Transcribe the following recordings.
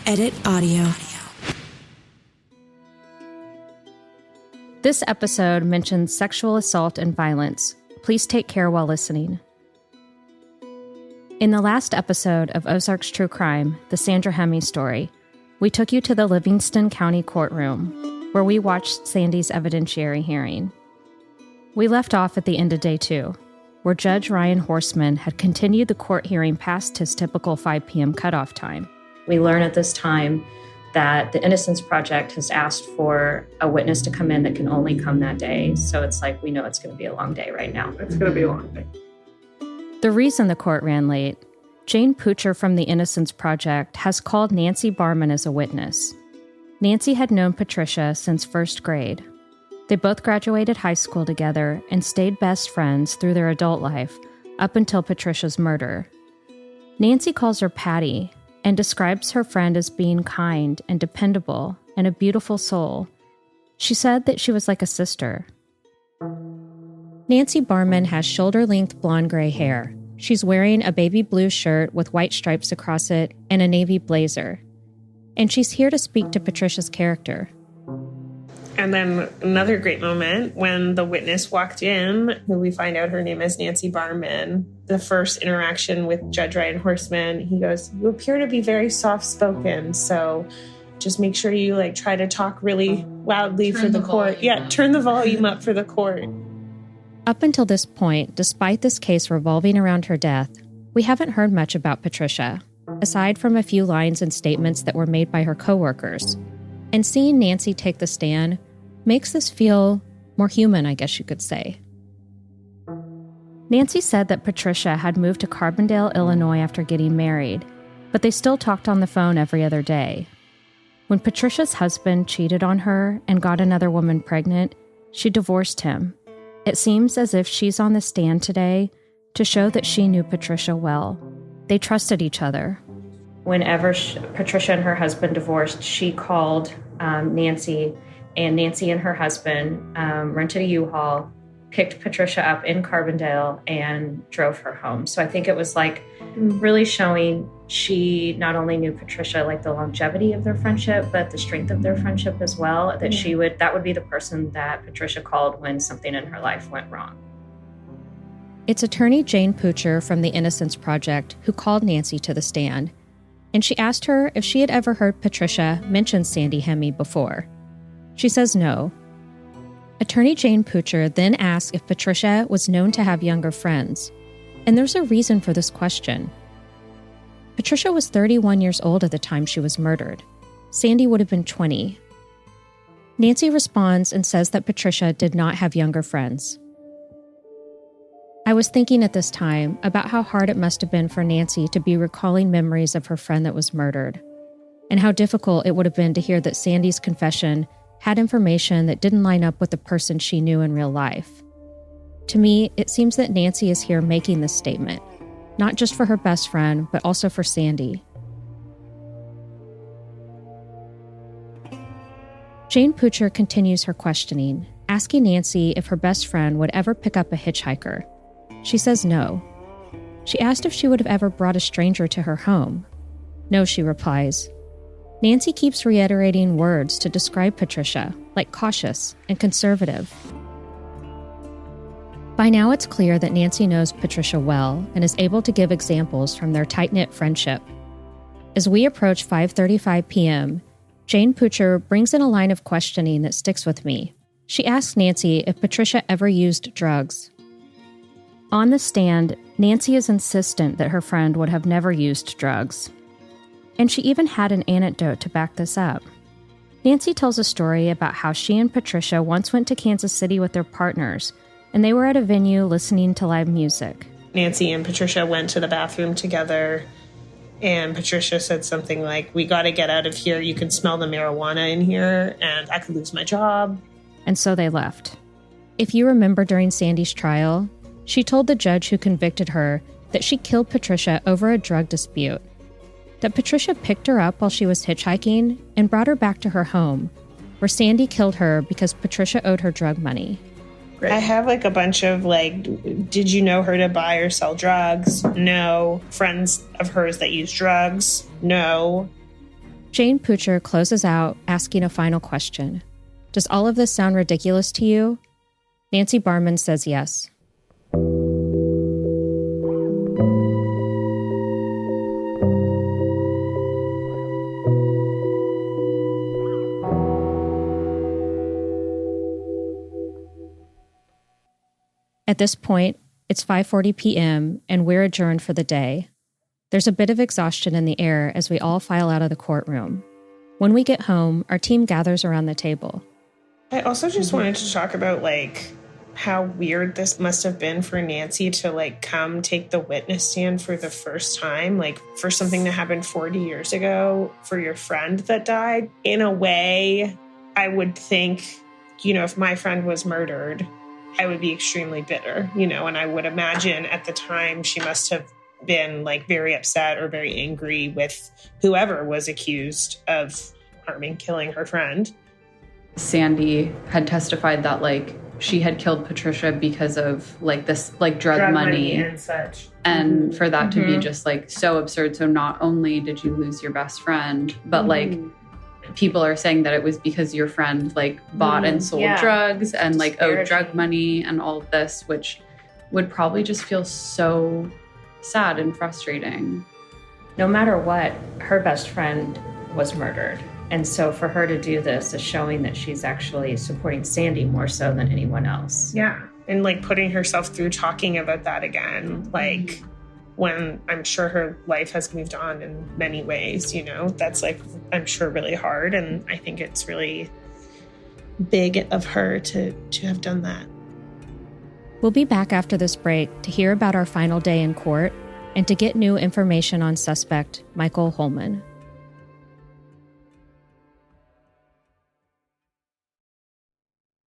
Edit audio. This episode mentions sexual assault and violence. Please take care while listening. In the last episode of Ozark's True Crime, the Sandra Hemme story, we took you to the Livingston County courtroom, where we watched Sandy's evidentiary hearing. We left off at the end of day 2, where Judge Ryan Horseman had continued the court hearing past his typical 5 p.m. cutoff time. We learn at this time that the Innocence Project has asked for a witness to come in that can only come that day. So it's like, we know it's going to be a long day right now. It's going to be a long day. The reason the court ran late, Jane Poocher from the Innocence Project has called Nancy Barman as a witness. Nancy had known Patricia since first grade. They both graduated high school together and stayed best friends through their adult life up until Patricia's murder. Nancy calls her Patty and describes her friend as being kind and dependable and a beautiful soul. She said that she was like a sister. Nancy Barman has shoulder-length blonde-gray hair. She's wearing a baby blue shirt with white stripes across it and a navy blazer. And she's here to speak to Patricia's character. And then another great moment when the witness walked in, who we find out her name is Nancy Barman. The first interaction with Judge Ryan Horseman, he goes, "You appear to be very soft-spoken, so just make sure you try to talk really loudly for the court." Yeah, turn the volume up for the court. Up until this point, despite this case revolving around her death, we haven't heard much about Patricia, aside from a few lines and statements that were made by her coworkers. And seeing Nancy take the stand makes this feel more human, I guess you could say. Nancy said that Patricia had moved to Carbondale, Illinois after getting married, but they still talked on the phone every other day. When Patricia's husband cheated on her and got another woman pregnant, she divorced him. It seems as if she's on the stand today to show that she knew Patricia well. They trusted each other. Whenever Patricia and her husband divorced, she called Nancy, and Nancy and her husband rented a U-Haul, picked Patricia up in Carbondale, and drove her home. So I think it was really showing she not only knew Patricia, the longevity of their friendship, but the strength of their friendship as well, that that would be the person that Patricia called when something in her life went wrong. It's attorney Jane Poocher from the Innocence Project who called Nancy to the stand, and she asked her if she had ever heard Patricia mention Sandy Hemme before. She says no. Attorney Jane Poocher then asked if Patricia was known to have younger friends, and there's a reason for this question. Patricia was 31 years old at the time she was murdered. Sandy would have been 20. Nancy responds and says that Patricia did not have younger friends. I was thinking at this time about how hard it must have been for Nancy to be recalling memories of her friend that was murdered, and how difficult it would have been to hear that Sandy's confession had information that didn't line up with the person she knew in real life. To me, it seems that Nancy is here making this statement, not just for her best friend, but also for Sandy. Jane Poocher continues her questioning, asking Nancy if her best friend would ever pick up a hitchhiker. She says no. She asked if she would have ever brought a stranger to her home. No, she replies. Nancy keeps reiterating words to describe Patricia, like cautious and conservative. By now it's clear that Nancy knows Patricia well and is able to give examples from their tight-knit friendship. As we approach 5:35 p.m., Jane Poocher brings in a line of questioning that sticks with me. She asks Nancy if Patricia ever used drugs. On the stand, Nancy is insistent that her friend would have never used drugs. And she even had an anecdote to back this up. Nancy tells a story about how she and Patricia once went to Kansas City with their partners, and they were at a venue listening to live music. Nancy and Patricia went to the bathroom together, and Patricia said something like, "We got to get out of here. You can smell the marijuana in here, and I could lose my job." And so they left. If you remember during Sandy's trial, she told the judge who convicted her that she killed Patricia over a drug dispute, that Patricia picked her up while she was hitchhiking and brought her back to her home, where Sandy killed her because Patricia owed her drug money. I have a bunch of did you know her to buy or sell drugs? No. Friends of hers that use drugs? No. Jane Poocher closes out, asking a final question. Does all of this sound ridiculous to you? Nancy Barman says yes. At this point, it's 5:40 p.m., and we're adjourned for the day. There's a bit of exhaustion in the air as we all file out of the courtroom. When we get home, our team gathers around the table. I also just wanted to talk about, how weird this must have been for Nancy to, come take the witness stand for the first time, for something that happened 40 years ago for your friend that died. In a way, I would think, if my friend was murdered, I would be extremely bitter, and I would imagine at the time she must have been very upset or very angry with whoever was accused of killing her friend. Sandy had testified that she had killed Patricia because of this drug money and such. And for that to be just so absurd. So not only did you lose your best friend, but people are saying that it was because your friend bought and sold drugs and owed drug money and all of this, which would probably just feel so sad and frustrating. No matter what, her best friend was murdered. And so for her to do this is showing that she's actually supporting Sandy more so than anyone else. Yeah. And putting herself through talking about that again, when I'm sure her life has moved on in many ways, that's I'm sure really hard. And I think it's really big of her to have done that. We'll be back after this break to hear about our final day in court and to get new information on suspect Michael Holman.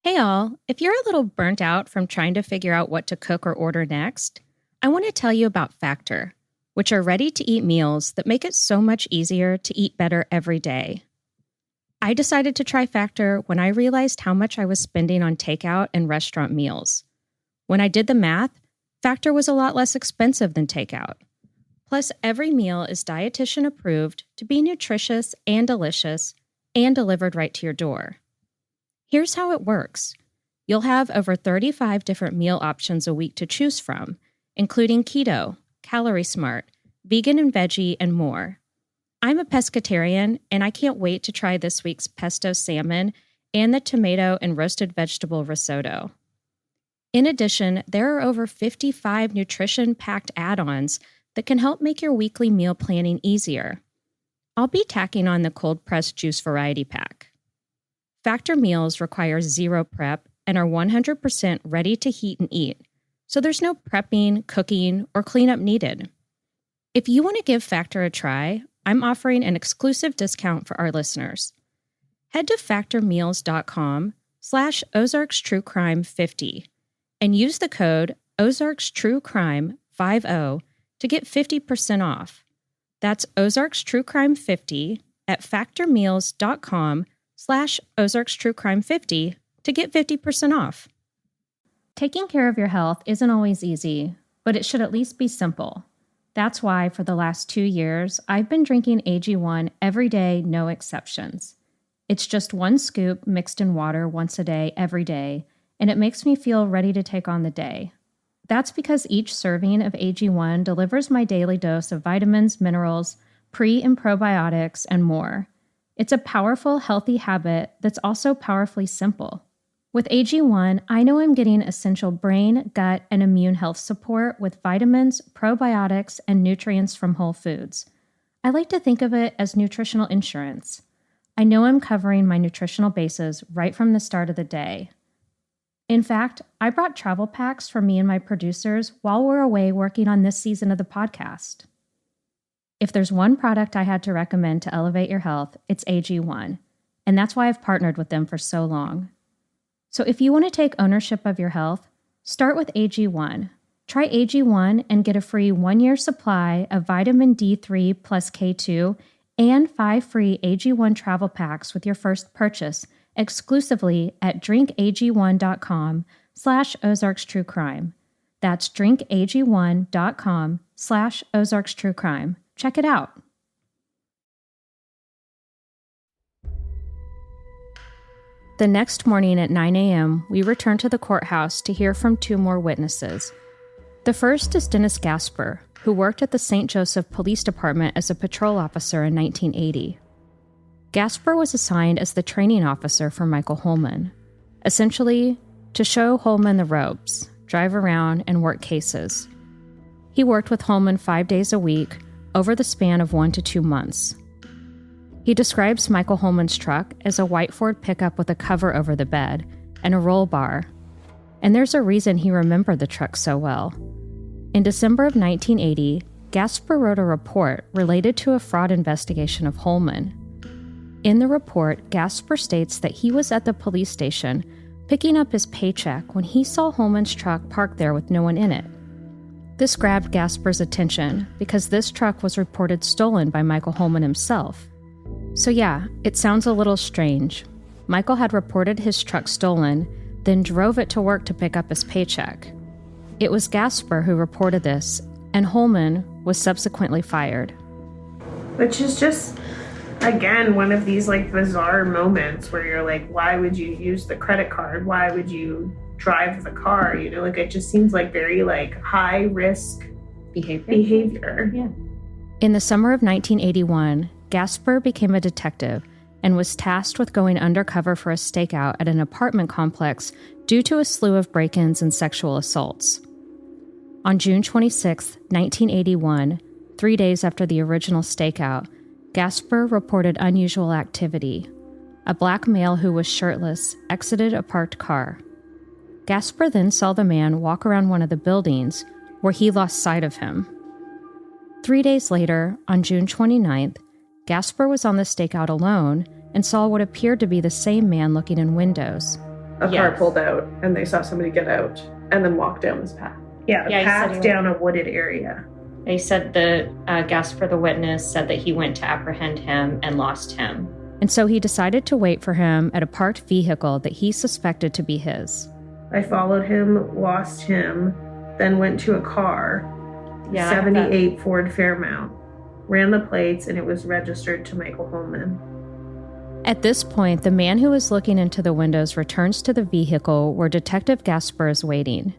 Hey all, if you're a little burnt out from trying to figure out what to cook or order next, I want to tell you about Factor, which are ready-to-eat meals that make it so much easier to eat better every day. I decided to try Factor when I realized how much I was spending on takeout and restaurant meals. When I did the math, Factor was a lot less expensive than takeout. Plus, every meal is dietitian approved to be nutritious and delicious and delivered right to your door. Here's how it works. You'll have over 35 different meal options a week to choose from, including keto, calorie smart, vegan and veggie, and more. I'm a pescatarian, and I can't wait to try this week's pesto salmon and the tomato and roasted vegetable risotto. In addition, there are over 55 nutrition-packed add-ons that can help make your weekly meal planning easier. I'll be tacking on the cold-pressed juice variety pack. Factor meals require zero prep and are 100% ready to heat and eat, so there's no prepping, cooking, or cleanup needed. If you want to give Factor a try, I'm offering an exclusive discount for our listeners. Head to factormeals.com/OzarksTrueCrime50 and use the code OzarksTrueCrime50 to get 50% off. That's OzarksTrueCrime50 at factormeals.com/OzarksTrueCrime50 to get 50% off. Taking care of your health isn't always easy, but it should at least be simple. That's why for the last 2 years, I've been drinking AG1 every day, no exceptions. It's just 1 scoop mixed in water once a day, every day, and it makes me feel ready to take on the day. That's because each serving of AG1 delivers my daily dose of vitamins, minerals, pre- and probiotics, and more. It's a powerful, healthy habit that's also powerfully simple. With AG1, I know I'm getting essential brain, gut, and immune health support with vitamins, probiotics, and nutrients from whole foods. I like to think of it as nutritional insurance. I know I'm covering my nutritional bases right from the start of the day. In fact, I brought travel packs for me and my producers while we're away working on this season of the podcast. If there's one product I had to recommend to elevate your health, it's AG1, and that's why I've partnered with them for so long. So if you want to take ownership of your health, start with AG1. Try AG1 and get a free 1-year supply of vitamin D3 plus K2 and 5 free AG1 travel packs with your first purchase exclusively at drinkag1.com/OzarksTrueCrime. That's drinkag1.com/OzarksTrueCrime. Check it out. The next morning at 9 a.m., we return to the courthouse to hear from 2 more witnesses. The first is Dennis Gasper, who worked at the St. Joseph Police Department as a patrol officer in 1980. Gasper was assigned as the training officer for Michael Holman, essentially to show Holman the ropes, drive around, and work cases. He worked with Holman 5 days a week over the span of 1 to 2 months. He describes Michael Holman's truck as a white Ford pickup with a cover over the bed and a roll bar, and there's a reason he remembered the truck so well. In December of 1980, Gasper wrote a report related to a fraud investigation of Holman. In the report, Gasper states that he was at the police station picking up his paycheck when he saw Holman's truck parked there with no one in it. This grabbed Gasper's attention because this truck was reported stolen by Michael Holman himself. So yeah, it sounds a little strange. Michael had reported his truck stolen, then drove it to work to pick up his paycheck. It was Gasper who reported this, and Holman was subsequently fired. Which is just, again, one of these like bizarre moments where you're like, why would you use the credit card? Why would you drive the car? You know, like it just seems like very like high risk behavior. Yeah. In the summer of 1981, Gasper became a detective and was tasked with going undercover for a stakeout at an apartment complex due to a slew of break-ins and sexual assaults. On June 26, 1981, 3 days after the original stakeout, Gasper reported unusual activity. A black male who was shirtless exited a parked car. Gasper then saw the man walk around one of the buildings, where he lost sight of him. 3 days later, on June 29th, Gasper was on the stakeout alone and saw what appeared to be the same man looking in windows. A car pulled out, and they saw somebody get out and then walk down this path. Yeah, the path down a wooded area. They said that Gasper, the witness, said that he went to apprehend him and lost him. And so he decided to wait for him at a parked vehicle that he suspected to be his. I followed him, lost him, then went to a car, 78 Ford Fairmount, ran the plates, and it was registered to Michael Holman. At this point, the man who was looking into the windows returns to the vehicle where Detective Gasper is waiting.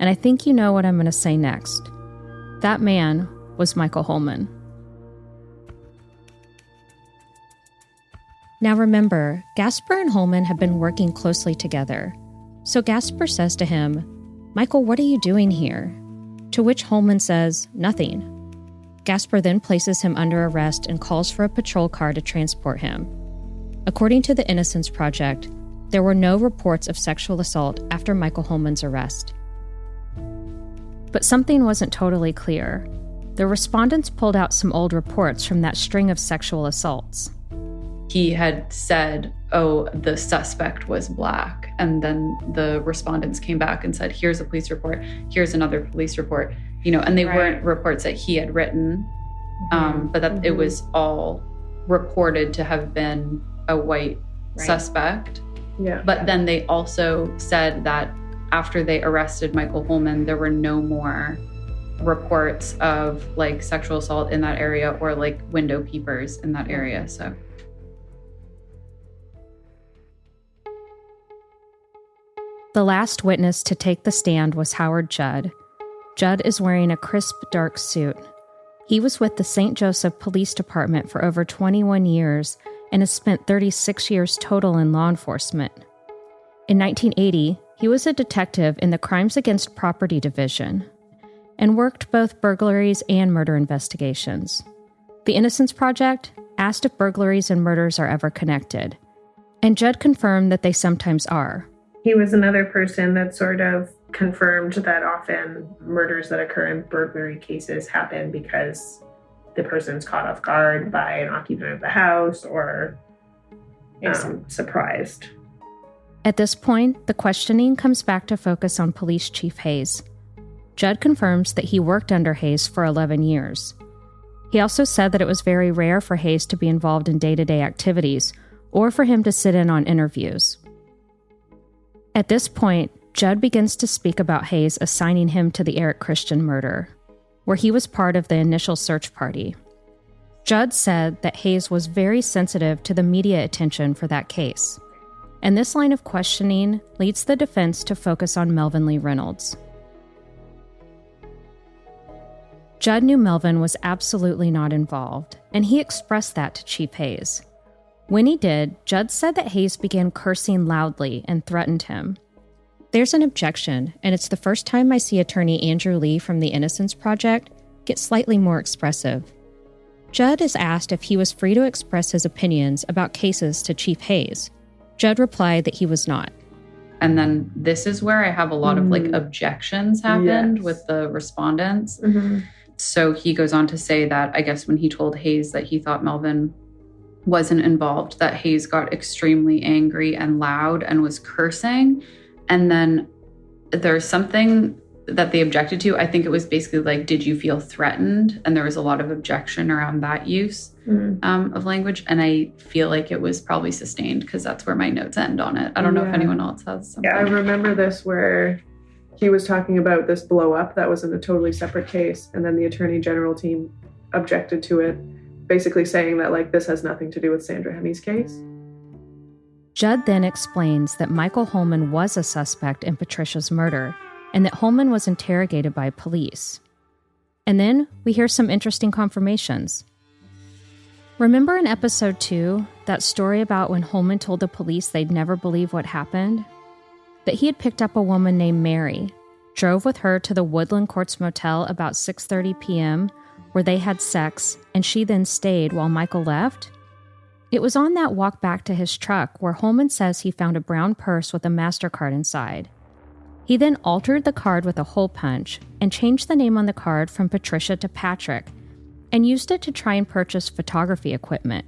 And I think you know what I'm going to say next. That man was Michael Holman. Now remember, Gasper and Holman have been working closely together. So Gasper says to him, "Michael, what are you doing here?" To which Holman says, "Nothing." Gasper then places him under arrest and calls for a patrol car to transport him. According to the Innocence Project, there were no reports of sexual assault after Michael Holman's arrest. But something wasn't totally clear. The respondents pulled out some old reports from that string of sexual assaults. He had said, oh, the suspect was black. And then the respondents came back and said, here's a police report, here's another police report, and they weren't reports that he had written, but that it was all reported to have been a white suspect. Yeah. But then they also said that after they arrested Michael Holman, there were no more reports of like sexual assault in that area or like window peepers in that area. So the last witness to take the stand was Howard Judd. Judd is wearing a crisp, dark suit. He was with the St. Joseph Police Department for over 21 years and has spent 36 years total in law enforcement. In 1980, he was a detective in the Crimes Against Property Division and worked both burglaries and murder investigations. The Innocence Project asked if burglaries and murders are ever connected, and Judd confirmed that they sometimes are. He was another person that sort of confirmed that often murders that occur in burglary cases happen because the person's caught off guard by an occupant of the house or surprised. At this point, the questioning comes back to focus on Police Chief Hayes. Judd confirms that he worked under Hayes for 11 years. He also said that it was very rare for Hayes to be involved in day-to-day activities or for him to sit in on interviews. At this point, Judd begins to speak about Hayes assigning him to the Eric Christian murder, where he was part of the initial search party. Judd said that Hayes was very sensitive to the media attention for that case. And this line of questioning leads the defense to focus on Melvin Lee Reynolds. Judd knew Melvin was absolutely not involved, and he expressed that to Chief Hayes. When he did, Judd said that Hayes began cursing loudly and threatened him. There's an objection, and it's the first time I see attorney Andrew Lee from the Innocence Project get slightly more expressive. Judd is asked if he was free to express his opinions about cases to Chief Hayes. Judd replied that he was not. And then this is where I have a lot of objections happened with the respondents. So he goes on to say that, I guess, when he told Hayes that he thought Melvin wasn't involved, that Hayes got extremely angry and loud and was cursing. And then there's something that they objected to. I think it was basically like, did you feel threatened? And there was a lot of objection around that use of language. And I feel like it was probably sustained because that's where my notes end on it. I don't know if anyone else has something. Yeah, I remember this where he was talking about this blow up that was in a totally separate case. And then the Attorney General team objected to it, basically saying that like this has nothing to do with Sandra Hemme's case. Judd then explains that Michael Holman was a suspect in Patricia's murder and that Holman was interrogated by police. And then we hear some interesting confirmations. Remember in episode 2, that story about when Holman told the police they'd never believe what happened? That he had picked up a woman named Mary, drove with her to the Woodland Courts Motel about 6:30 p.m., where they had sex, and she then stayed while Michael left? It was on that walk back to his truck where Holman says he found a brown purse with a MasterCard inside. He then altered the card with a hole punch and changed the name on the card from Patricia to Patrick and used it to try and purchase photography equipment.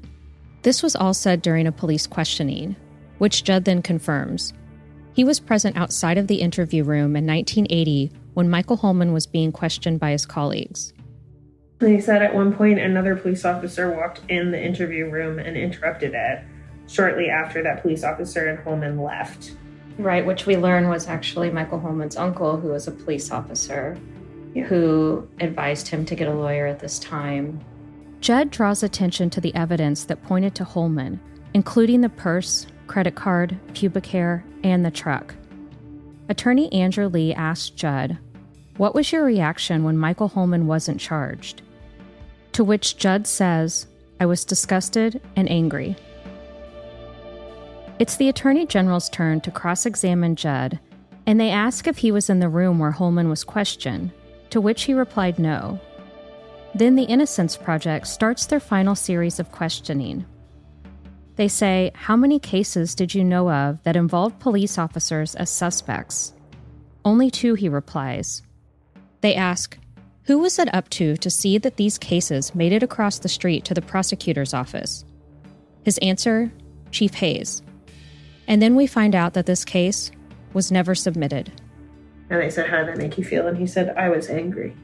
This was all said during a police questioning, which Judd then confirms. He was present outside of the interview room in 1980 when Michael Holman was being questioned by his colleagues. They said at one point another police officer walked in the interview room and interrupted it shortly after that police officer and Holman left. Right, which we learn was actually Michael Holman's uncle, who was a police officer, who advised him to get a lawyer at this time. Judd draws attention to the evidence that pointed to Holman, including the purse, credit card, pubic hair, and the truck. Attorney Andrew Lee asked Judd, "What was your reaction when Michael Holman wasn't charged?" To which Judd says, "I was disgusted and angry." It's the Attorney General's turn to cross-examine Judd, and they ask if he was in the room where Holman was questioned, to which he replied no. Then the Innocence Project starts their final series of questioning. They say, "How many cases did you know of that involved police officers as suspects?" "Only 2, he replies. They ask, "Who was it up to see that these cases made it across the street to the prosecutor's office?" His answer, Chief Hayes. And then we find out that this case was never submitted. And they said, "How did that make you feel?" And he said, "I was angry."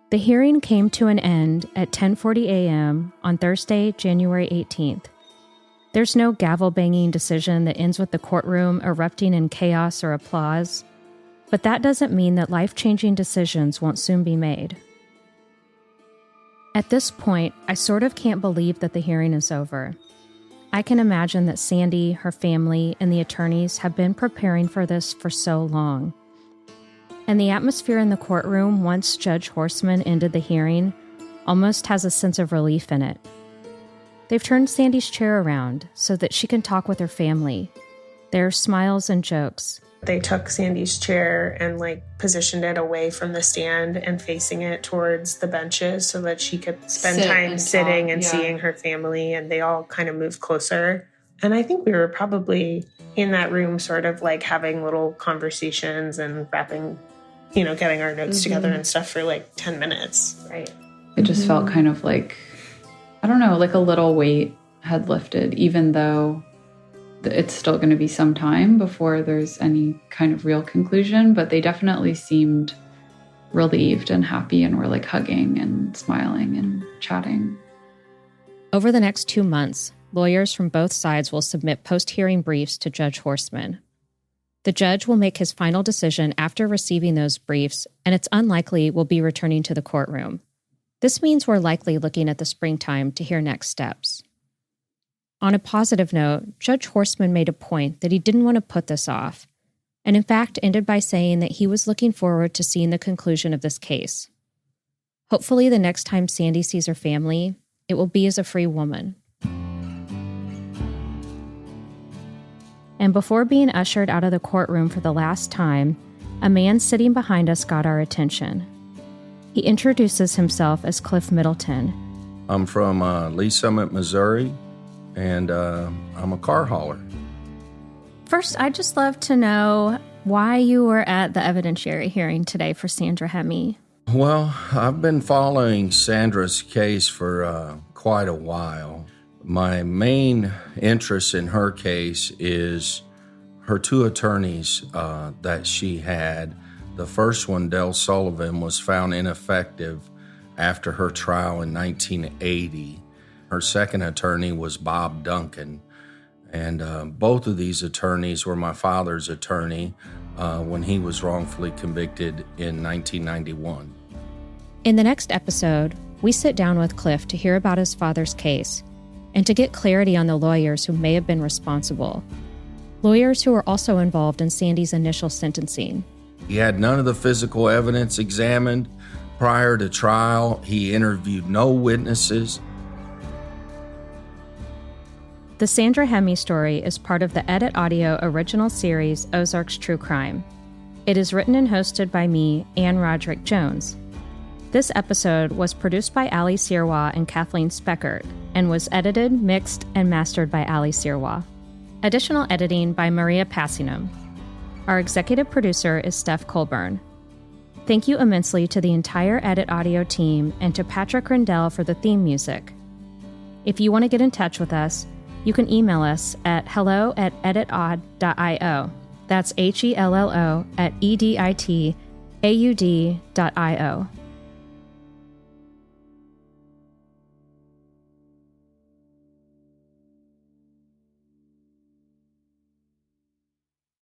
The hearing came to an end at 10:40 a.m. on Thursday, January 18th. There's no gavel-banging decision that ends with the courtroom erupting in chaos or applause, but that doesn't mean that life-changing decisions won't soon be made. At this point, I sort of can't believe that the hearing is over. I can imagine that Sandy, her family, and the attorneys have been preparing for this for so long. And the atmosphere in the courtroom once Judge Horstman ended the hearing almost has a sense of relief in it. They've turned Sandy's chair around so that she can talk with her family. There are smiles and jokes. They took Sandy's chair and positioned it away from the stand and facing it towards the benches so that she could spend time sitting and seeing her family, and they all kind of moved closer. And I think we were probably in that room sort of having little conversations and wrapping, getting our notes together and stuff for 10 minutes. Right. It just felt kind of I don't know, a little weight had lifted, even though it's still going to be some time before there's any kind of real conclusion, but they definitely seemed relieved and happy and were hugging and smiling and chatting. Over the next 2 months, lawyers from both sides will submit post-hearing briefs to Judge Horstman. The judge will make his final decision after receiving those briefs, and it's unlikely we'll be returning to the courtroom. This means we're likely looking at the springtime to hear next steps. On a positive note, Judge Horstman made a point that he didn't want to put this off, and in fact ended by saying that he was looking forward to seeing the conclusion of this case. Hopefully the next time Sandy sees her family, it will be as a free woman. And before being ushered out of the courtroom for the last time, a man sitting behind us got our attention. He introduces himself as Cliff Middleton. I'm from Lee Summit, Missouri, and I'm a car hauler. First, I'd just love to know why you were at the evidentiary hearing today for Sandra Hemme. Well, I've been following Sandra's case for quite a while. My main interest in her case is her two attorneys that she had. The first one, Del Sullivan, was found ineffective after her trial in 1980. Her second attorney was Bob Duncan. And both of these attorneys were my father's attorney when he was wrongfully convicted in 1991. In the next episode, we sit down with Cliff to hear about his father's case and to get clarity on the lawyers who may have been responsible. Lawyers who were also involved in Sandy's initial sentencing. He had none of the physical evidence examined prior to trial. He interviewed no witnesses. The Sandra Hemme story is part of the Edit Audio original series Ozarks True Crime. It is written and hosted by me, Ann Roderick Jones. This episode was produced by Ali Sirwa and Kathleen Speckert and was edited, mixed, and mastered by Ali Sirwa. Additional editing by Maria Passinum. Our executive producer is Steph Colburn. Thank you immensely to the entire Edit Audio team and to Patrick Rendell for the theme music. If you want to get in touch with us, you can email us at hello@editaud.io. That's HELLO@EDITAUD.io.